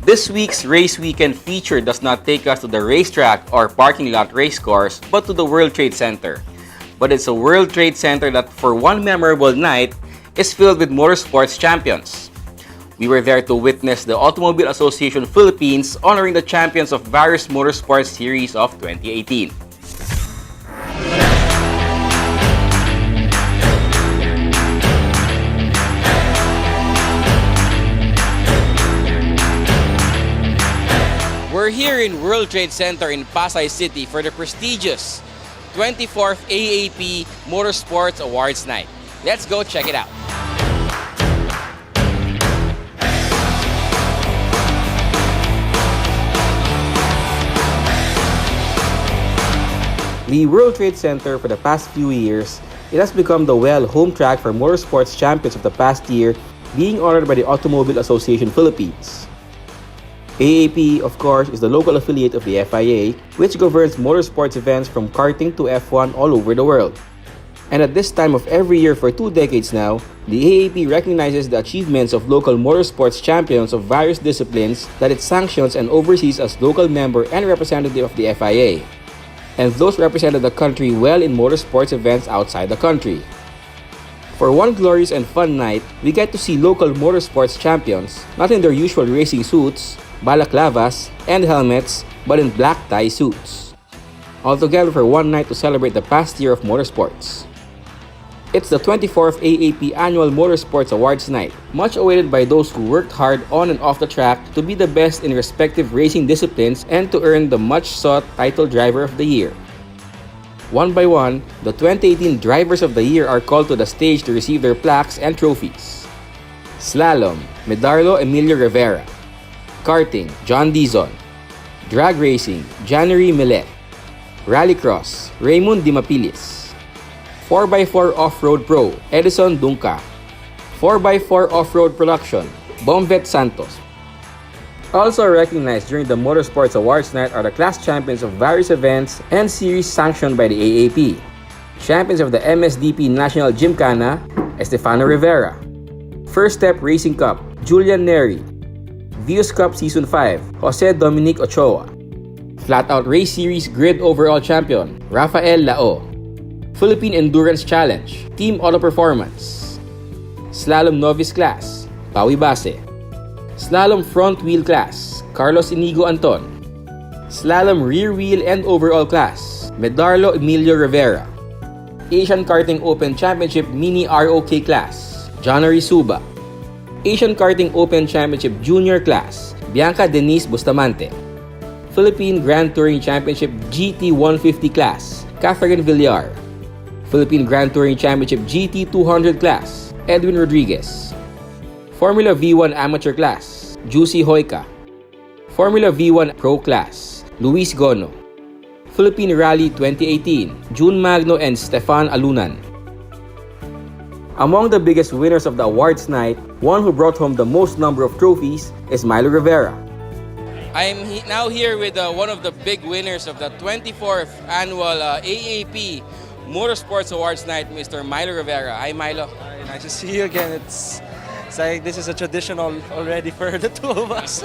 This week's race weekend feature does not take us to the racetrack or parking lot race course, but to the World Trade Center. But it's a World Trade Center that for one memorable night is filled with motorsports champions. We were there to witness the Automobile Association Philippines honoring the champions of various motorsports series of 2018. We're here in World Trade Center in Pasay City for the prestigious 24th AAP Motorsports Awards Night. Let's go check it out. The World Trade Center for the past few years, it has become the home track for motorsports champions of the past year, being honored by the Automobile Association Philippines. AAP, of course, is the local affiliate of the FIA, which governs motorsports events from karting to F1 all over the world. And at this time of every year for 2 decades now, the AAP recognizes the achievements of local motorsports champions of various disciplines that it sanctions and oversees as local member and representative of the FIA. And those represented the country well in motorsports events outside the country. For one glorious and fun night, we get to see local motorsports champions, not in their usual racing suits, balaclavas, and helmets, but in black tie suits. Altogether for one night to celebrate the past year of motorsports. It's the 24th AAP Annual Motorsports Awards Night, much awaited by those who worked hard on and off the track to be the best in respective racing disciplines and to earn the much-sought title Driver of the Year. One by one, the 2018 Drivers of the Year are called to the stage to receive their plaques and trophies. Slalom, Medardo Emilio Rivera. Karting, John Dizon. Drag Racing, January Millet. Rallycross, Raymond Dimapilis. 4x4 Off-Road Pro, Edison Dunca. 4x4 Off-Road Production, Bomvet Santos. Also recognized during the Motorsports Awards Night are the class champions of various events and series sanctioned by the AAP. Champions of the MSDP National Gymkhana, Stefano Rivera. First Step Racing Cup, Julian Neri. Vios Cup Season 5, Jose Dominic Ochoa. Flat Out Race Series Grid Overall Champion, Rafael Lao. Philippine Endurance Challenge, Team Auto Performance. Slalom Novice Class, Pawi Base. Slalom Front Wheel Class, Carlos Inigo Anton. Slalom Rear Wheel and Overall Class, Medardo Emilio Rivera. Asian Karting Open Championship Mini ROK Class, John Arisuba. Asian Karting Open Championship Junior Class, Bianca Denise Bustamante. Philippine Grand Touring Championship GT 150 Class, Catherine Villar. Philippine Grand Touring Championship GT 200 Class, Edwin Rodriguez. Formula V1 Amateur Class, Juicy Hoyka. Formula V1 Pro Class, Luis Gono. Philippine Rally 2018, June Magno and Stefan Alunan. Among the biggest winners of the awards night, one who brought home the most number of trophies is Milo Rivera. I am now here with one of the big winners of the 24th annual AAP Motorsports Awards Night, Mr. Milo Rivera. Hi, Milo. Hi, nice to see you again. It's like this is a traditional already for the two of us.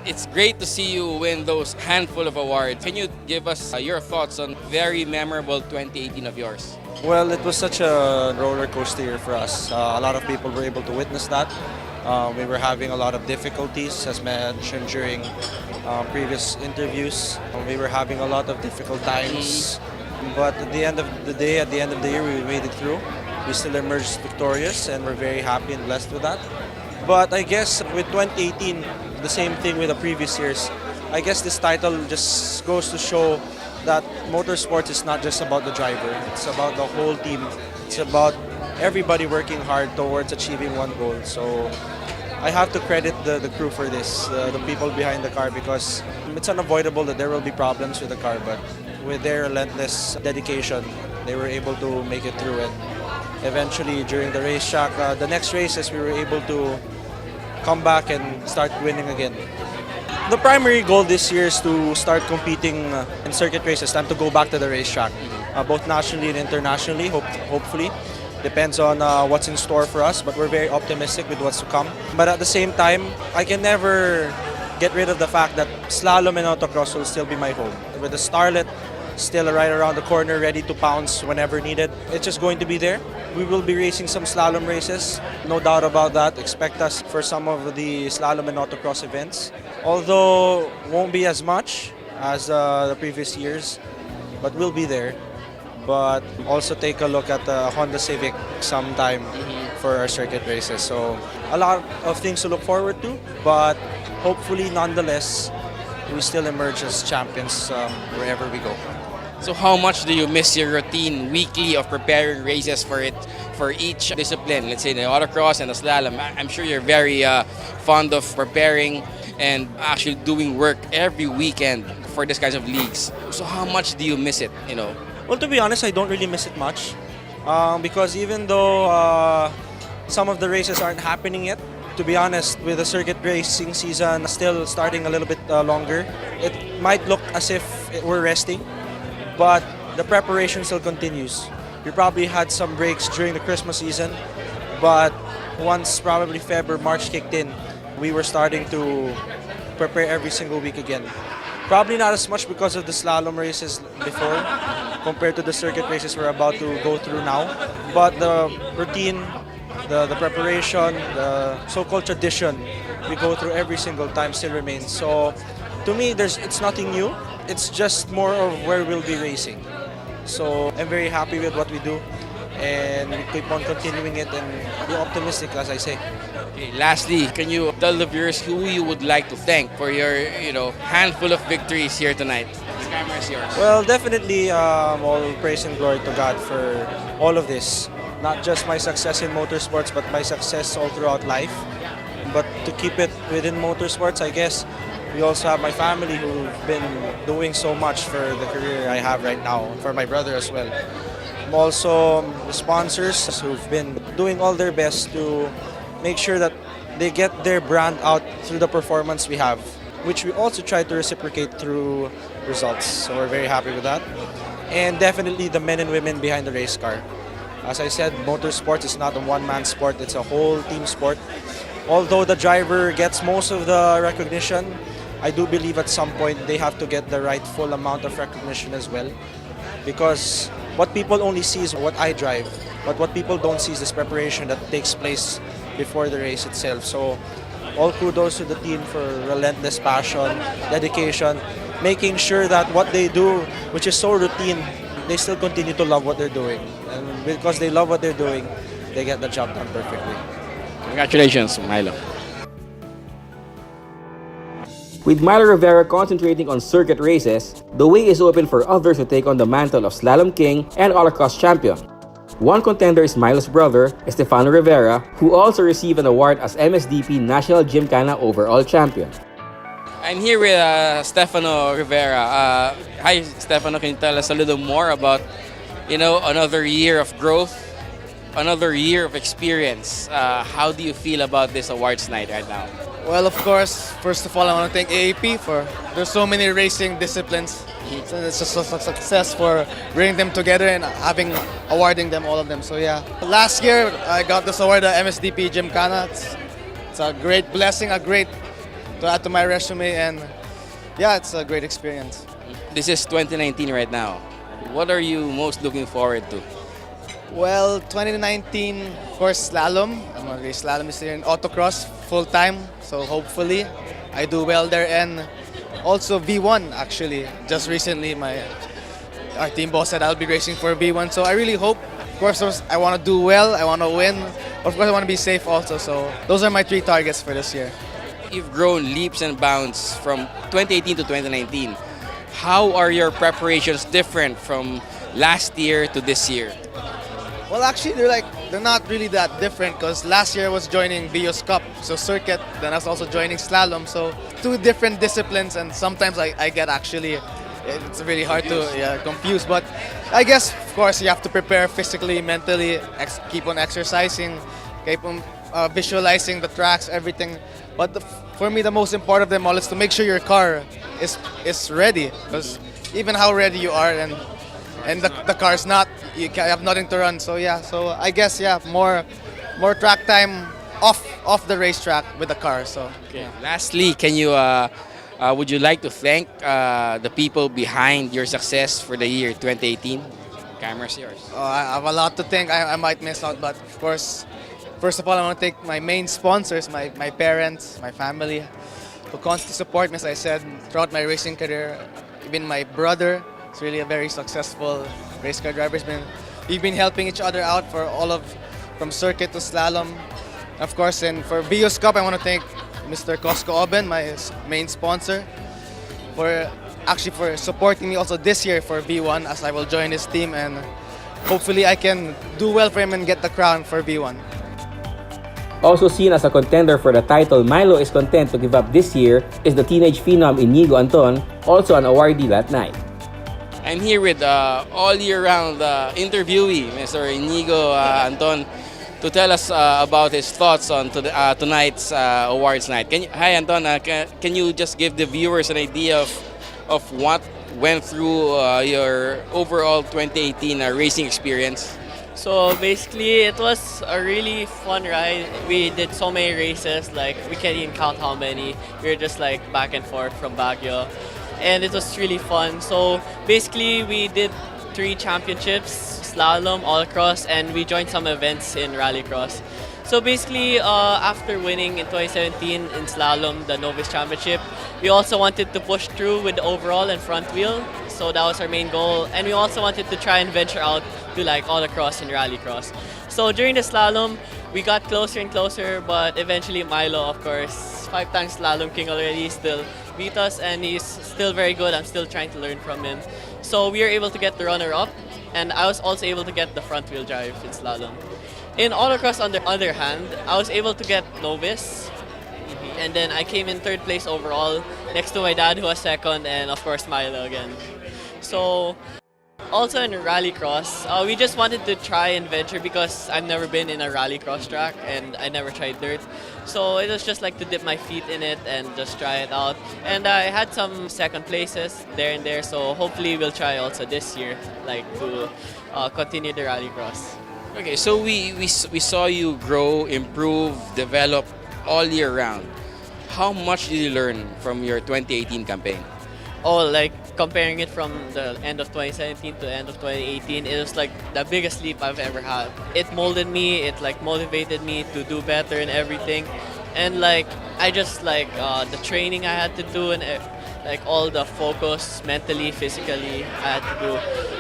It's great to see you win those handful of awards. Can you give us your thoughts on very memorable 2018 of yours? Well, it was such a roller coaster year for us. A lot of people were able to witness that. We were having a lot of difficulties, as mentioned during previous interviews. We were having a lot of difficult times. But at the end of the day, at the end of the year, we made it through. We still emerged victorious and we're very happy and blessed with that. But I guess with 2018, the same thing with the previous years. I guess this title just goes to show that motorsports is not just about the driver. It's about the whole team. It's about everybody working hard towards achieving one goal. So I have to credit the crew for this, the people behind the car, because it's unavoidable that there will be problems with the car, but with their relentless dedication, they were able to make it through it. Eventually, during the racetrack, the next races, we were able to come back and start winning again. The primary goal this year is to start competing in circuit races, time to go back to the racetrack, both nationally and internationally, hopefully. Depends on what's in store for us, but we're very optimistic with what's to come. But at the same time, I can never get rid of the fact that slalom and autocross will still be my home. With the Starlet still right around the corner, ready to pounce whenever needed, it's just going to be there. We will be racing some slalom races, no doubt about that. Expect us for some of the slalom and autocross events. Although won't be as much as the previous years, but we'll be there. But also take a look at the Honda Civic sometime for our circuit races. So a lot of things to look forward to, but hopefully nonetheless, we still emerge as champions wherever we go. So how much do you miss your routine weekly of preparing races for it, for each discipline? Let's say the autocross and the slalom. I'm sure you're very fond of preparing and actually doing work every weekend for these kinds of leagues. So how much do you miss it, you know? Well, to be honest, I don't really miss it much because even though some of the races aren't happening yet, to be honest, with the circuit racing season still starting a little bit longer, it might look as if we're resting, but the preparation still continues. We probably had some breaks during the Christmas season, but once probably February, March kicked in, we were starting to prepare every single week again. Probably not as much because of the slalom races before compared to the circuit races we're about to go through now. But the routine, the preparation, the so-called tradition we go through every single time still remains. So to me, it's nothing new. It's just more of where we'll be racing. So I'm very happy with what we do, and we keep on continuing it and be optimistic, as I say. Okay, lastly, can you tell the viewers who you would like to thank for your, handful of victories here tonight? The camera is yours. Well, definitely all praise and glory to God for all of this. Not just my success in motorsports, but my success all throughout life. But to keep it within motorsports, I guess, we also have my family who've been doing so much for the career I have right now, for my brother as well. Also, the sponsors who've been doing all their best to make sure that they get their brand out through the performance we have, which we also try to reciprocate through results. So we're very happy with that. And definitely the men and women behind the race car. As I said, motorsports is not a one-man sport, it's a whole team sport. Although the driver gets most of the recognition, I do believe at some point they have to get the right full amount of recognition as well. Because what people only see is what I drive, but what people don't see is this preparation that takes place before the race itself. So all kudos to the team for relentless passion, dedication, making sure that what they do, which is so routine, they still continue to love what they're doing. And because they love what they're doing, they get the job done perfectly. Congratulations, Milo. With Milo Rivera concentrating on circuit races, the way is open for others to take on the mantle of Slalom King and Autocross Champion. One contender is Milo's brother, Stefano Rivera, who also received an award as MSDP National Gymkhana Overall Champion. I'm here with Stefano Rivera. Hi, Stefano. Can you tell us a little more about, another year of growth, another year of experience? How do you feel about this awards night right now? Well, of course, first of all, I want to thank AAP for there's so many racing disciplines. So it's just a success for bringing them together and awarding them, all of them. So yeah, last year I got this award at MSDP Gymkhana. It's a great blessing, to add to my resume, and yeah, it's a great experience. This is 2019 right now. What are you most looking forward to? Well, 2019, of course, slalom. I'm going to race slalom this year in autocross full-time. So hopefully, I do well there. And also V1, actually. Just recently, our team boss said I'll be racing for V1. So I really hope. Of course, I want to do well. I want to win. Of course, I want to be safe also. So those are my 3 targets for this year. You've grown leaps and bounds from 2018 to 2019. How are your preparations different from last year to this year? Well, actually, they're not really that different because last year I was joining BIOS Cup, so circuit, then I was also joining slalom, so 2 different disciplines, and sometimes I get it's really hard to confuse, but I guess, of course, you have to prepare physically, mentally, keep on exercising, keep on visualizing the tracks, everything, but for me, the most important of them all is to make sure your car is ready, because even how ready you are, and and the car's not. You have nothing to run. So yeah, so I guess yeah, more track time off the racetrack with the car. So Okay. Lastly, would you like to thank the people behind your success for the year 2018? Camera's yours. I have a lot to thank. I might miss out, but of course, first of all, I want to thank my main sponsors, my parents, my family, who constantly support me, as I said, throughout my racing career. Even my brother is really a very successful race car driver. We've been helping each other out from circuit to slalom. Of course, and for Bios Cup, I want to thank Mr. Cosco Oben, my main sponsor, for supporting me also this year for B1, as I will join his team, and hopefully I can do well for him and get the crown for B1. Also seen as a contender for the title Milo is content to give up this year is the teenage phenom Inigo Anton, also an awardee that night. I'm here with all year-round interviewee, Mr. Inigo Anton, to tell us about his thoughts on tonight's awards night. Hi, Anton. Can you just give the viewers an idea of what went through your overall 2018 racing experience? So basically, it was a really fun ride. We did so many races, like we can't even count how many. We were just like back and forth from Baguio, and it was really fun. So basically, we did 3 championships, slalom, all-cross, and we joined some events in rallycross. So basically, after winning in 2017 in slalom, the Novice Championship, we also wanted to push through with the overall and front wheel. So that was our main goal. And we also wanted to try and venture out to like autocross and rallycross. So during the slalom, we got closer and closer, but eventually Milo, of course, 5-time slalom king already, still beat us, and he's still very good. I'm still trying to learn from him. So we were able to get the runner-up, and I was also able to get the front wheel drive in slalom. In autocross, on the other hand, I was able to get novice, and then I came in 3rd place overall, next to my dad, who was 2nd, and of course Milo again. So also in rallycross, we just wanted to try and venture because I've never been in a rallycross track and I never tried dirt. So it was just like to dip my feet in it and just try it out. And I had some 2nd places there and there, so hopefully we'll try also this year, like to continue the rallycross. Okay, so we saw you grow, improve, develop all year round. How much did you learn from your 2018 campaign? Oh, like comparing it from the end of 2017 to the end of 2018, it was like the biggest leap I've ever had. It molded me, it like motivated me to do better and everything. And like I just like the training I had to do and like all the focus mentally, physically I had to do.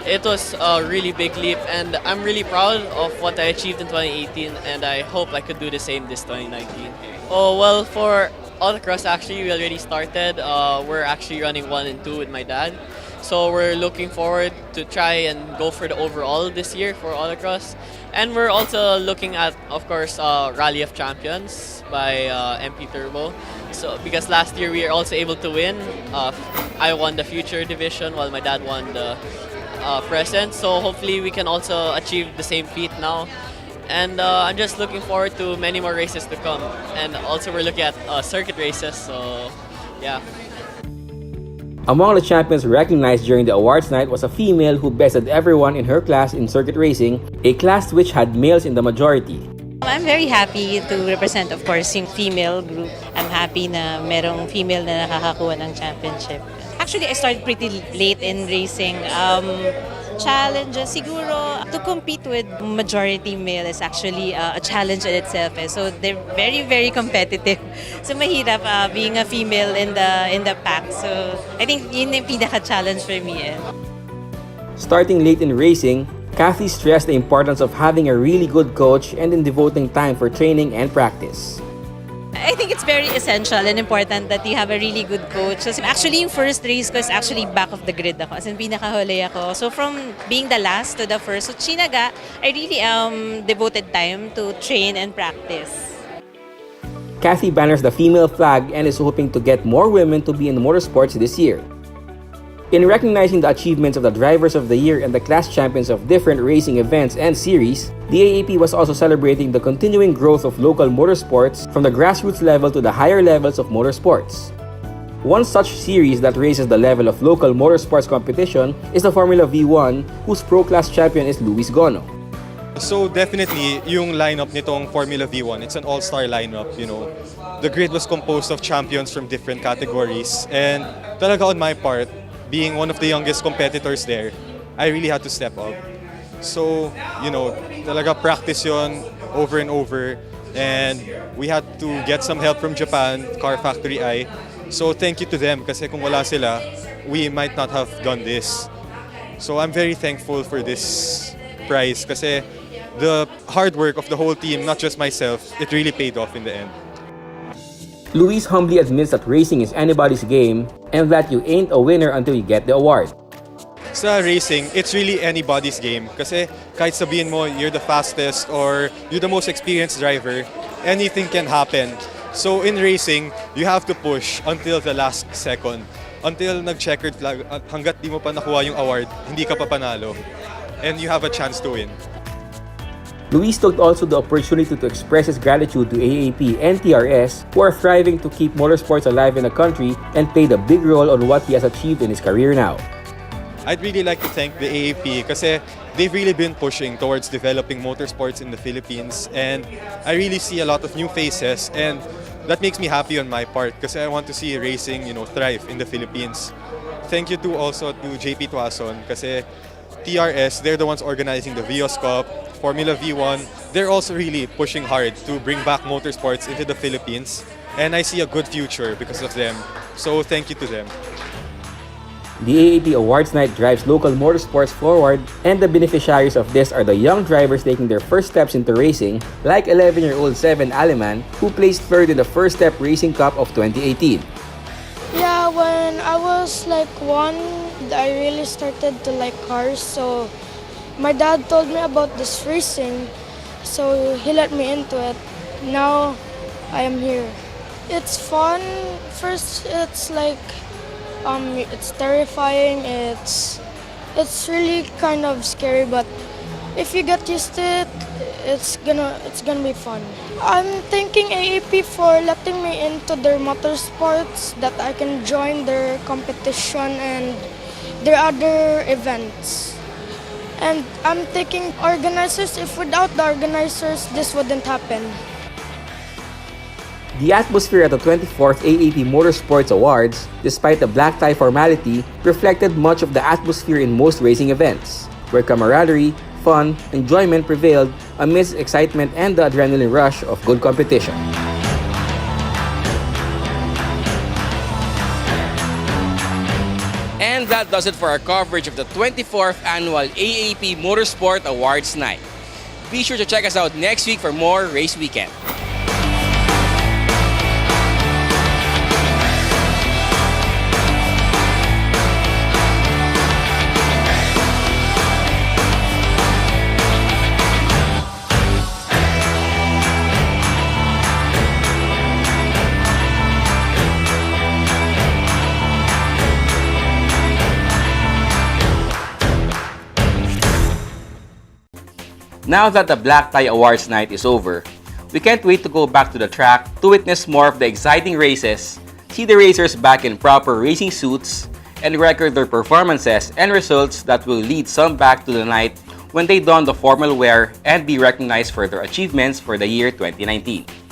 It was a really big leap, and I'm really proud of what I achieved in 2018, and I hope I could do the same this 2019. Oh, well, for autocross, actually, we already started. We're actually running 1 and 2 with my dad. So we're looking forward to try and go for the overall this year for autocross. And we're also looking at, of course, Rally of Champions by MP Turbo. So because last year we were also able to win. I won the future division while my dad won the present. So hopefully we can also achieve the same feat now. And I'm just looking forward to many more races to come. And also we're looking at circuit races, so yeah. Among the champions recognized during the awards night was a female who bested everyone in her class in circuit racing, a class which had males in the majority. I'm very happy to represent, of course, yung female group. I'm happy na merong female na nakakakuha ng championship. Actually, I started pretty late in racing. Challenges, siguro, to compete with majority male is actually a challenge in itself. So they're very, very competitive. So mahirap being a female in the pack. So I think yun yung pinaka-challenge for me. Starting late in racing, Kathy stressed the importance of having a really good coach and in devoting time for training and practice. I think it's very essential and important that you have a really good coach. So actually, yung first race ko is actually back of the grid ako. As in, pinakahuli ako. So from being the last to the first, so chinaga, I really devoted time to train and practice. Kathy banners the female flag and is hoping to get more women to be in motorsports this year. In recognizing the achievements of the Drivers of the Year and the class champions of different racing events and series, the AAP was also celebrating the continuing growth of local motorsports from the grassroots level to the higher levels of motorsports. One such series that raises the level of local motorsports competition is the Formula V1, whose pro-class champion is Luis Gono. So definitely, yung lineup nitong Formula V1, it's an all-star lineup, you know. The grid was composed of champions from different categories. And talaga on my part, being one of the youngest competitors there, I really had to step up. So, you know, talaga practice yon over and over. And we had to get some help from Japan, Car Factory I. So thank you to them kasi kung wala sila, we might not have done this. So I'm very thankful for this prize kasi the hard work of the whole team, not just myself, it really paid off in the end. Luis humbly admits that racing is anybody's game and that you ain't a winner until you get the award. Sa racing, it's really anybody's game kasi kahit sabihin mo you're the fastest or you're the most experienced driver, anything can happen. So in racing, you have to push until the last second. Until nag-checkered flag, hanggat di mo pa nakuha yung award, hindi ka pa panalo. And you have a chance to win. Luis took also the opportunity to express his gratitude to AAP and TRS, who are thriving to keep motorsports alive in the country and played a big role on what he has achieved in his career now. I'd really like to thank the AAP kasi they've really been pushing towards developing motorsports in the Philippines, and I really see a lot of new faces, and that makes me happy on my part kasi I want to see racing, you know, thrive in the Philippines. Thank you to also to JP Tuason kasi TRS, they're the ones organizing the Vios Cup, Formula V1. They're also really pushing hard to bring back motorsports into the Philippines, and I see a good future because of them. So thank you to them. The AAP Awards Night drives local motorsports forward, and the beneficiaries of this are the young drivers taking their first steps into racing, like 11-year-old Seven Aleman, who placed third in the First Step Racing Cup of 2018. Yeah, when I was like 1, I really started to like cars. So my dad told me about this racing, so he let me into it. Now I am here. It's fun. First, it's like it's terrifying. It's really kind of scary, but if you get used to it, it's gonna be fun. I'm thanking AAP for letting me into their motorsports, that I can join their competition and their other events. And I'm thanking organizers. If without the organizers, this wouldn't happen. The atmosphere at the 24th AAP Motorsports Awards, despite the black tie formality, reflected much of the atmosphere in most racing events, where camaraderie, fun, enjoyment prevailed amidst excitement and the adrenaline rush of good competition. And that does it for our coverage of the 24th Annual AAP Motorsport Awards Night. Be sure to check us out next week for more Race Weekend. Now that the Black Tie Awards Night is over, we can't wait to go back to the track to witness more of the exciting races, see the racers back in proper racing suits, and record their performances and results that will lead some back to the night when they don the formal wear and be recognized for their achievements for the year 2019.